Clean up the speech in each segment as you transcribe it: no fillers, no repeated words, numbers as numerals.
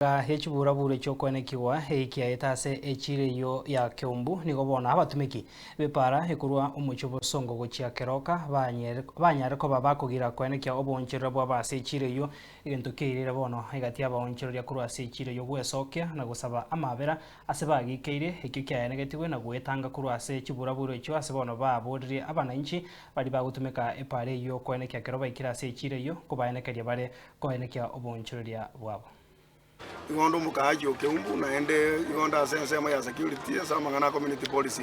Hechibura bure chokwenekiwa eikia etase echireyo ya Kiumbu nigo bona abatumiki bepara ekurwa omuchobo songo gochia keroka banyare koba bakogira kwenekia oboncherera bwa base echireyo egento keirira bono egati abonchereria kurwa ase echireyo gwesokia na gusaba amabera ase bagikeire ekio kiaenegetigwe na gwetanga kurwa ase echibura bure echo ase bono baboririe abananchi bari bagutumika epare eyo kwenekia keroba ikira ase echireyo kobaenekeria bare koenekia obonchereria bwabo. Igondo mukaji o Kiumbu naende igonda sensema ya security asa mangana community policy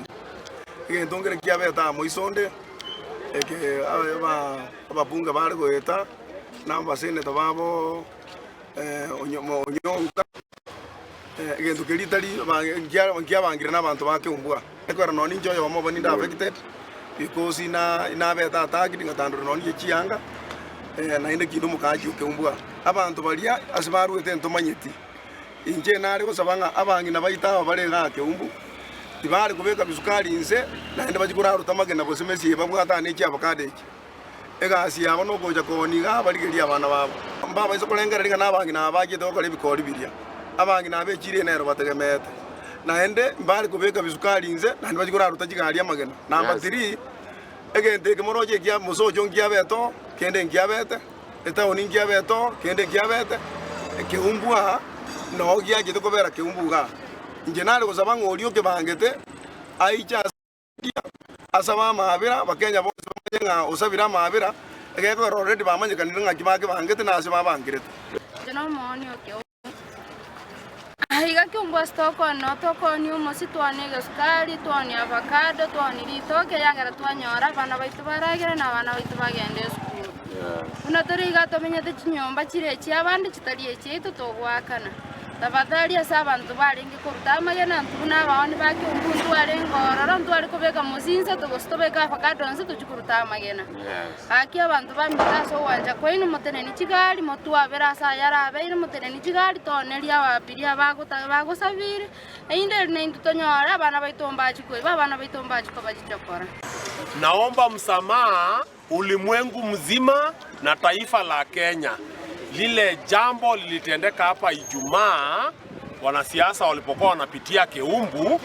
igentongere kia beta moisonde eke ababunga bari goeta namba sene tababo onyonga igento kelitari ngia bangira nabantu ba Kiumbu ekwera noni njoyo omo bani affected because ina beta attack ngatandura noni echianga naende kindu mukaji o Kiumbu abantu balia asibaru etento manyeti inje nari gusabanga abangi nabaita bari ga Kiumbu tibari kubeka bisukari inse naende bajikura rutamagena bosemesi babwata ne cyabakade iki egasi yabo no koja koni ga bari geli abana babo mbaba iso kulengera ringa nabangi nabaje to kale bikori biria abangi nabekire nero bategemete naende mbari kubeka bisukari inse naende bajikura rutajigari amagena namba 3 egente kemoroje kya musojo ngia beto kende ngia bete etaoni ngia beto kende ngia bete Kiumbu no gia gito kobera Kiumbu ga injenale gusaba ng'orio kibangete aicha asaba mabira bakenya bose bamenga usabira mabira egeko already bamanyikanira ngaki bakibangete nase babangirete jono moni okyo aiga Kiumbu stoko no toko ni umusi twane gasukari twane avocado twane ritoke yagara twanyora bana baitu baragira na bana baitu bagende school unatoriga tomenyete chinyomba chirechi abandi chitari echitu togwakana tafadhali asa abantu baringi kuruta magena ntuna baoni ba Kiumbu ntwarengororo ntwari kubeka musinze tugostobeka avocado nse tuchikuruta magena aki abantu bamitaso wanja koino moteneni chigali motwabera asa yarabe ino moteneni chigali toneria abapiria bagusabire einde neindu tonyora abana baitomba chikoi babana baitomba chikoba chichokora. Naomba msamaha ulimwengu mzima na taifa la Kenya. Lile jambo lilitendeka hapa Ijumaa, wanasiasa walipokuwa wanapitia Kiumbu,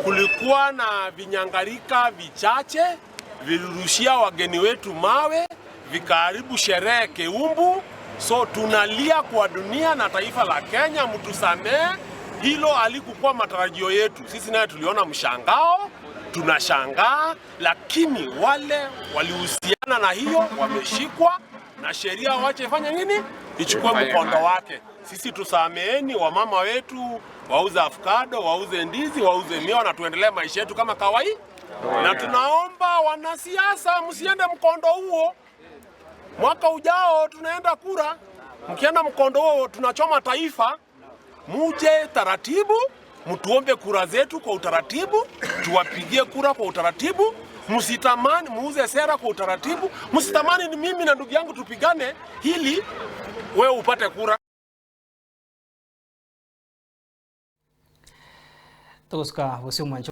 kulikuwa na vinyangarika vichache vilirushia wageni wetu mawe, vikaharibu sherehe Kiumbu. So tunalia kwa dunia na taifa la Kenya, mtusamee, hilo halikuwa matarajio yetu. Sisi naye tuliona mshangao, tunashangaa, lakini wale walihusiana na hiyo wameshikwa na sheria wache fanya nini? Ichukue mkondo wake. Sisi tusameeni wamama wetu, wauze avocado, wauze ndizi, wauze miwa na tuendelee maisha yetu kama kawaida. Na tunaomba wanasiasa msiende mkondo huo. Mwaka ujao tunaenda kura. Mkienda mkondo huo tunachoma taifa. Muje taratibu, mtuombe kura zetu kwa utaratibu, tuwapigie kura kwa utaratibu. Msitamani muuze sera kwa utaratibu, msitamani ni mimi na ndugu yangu tupigane hili wewe upate kura. Toska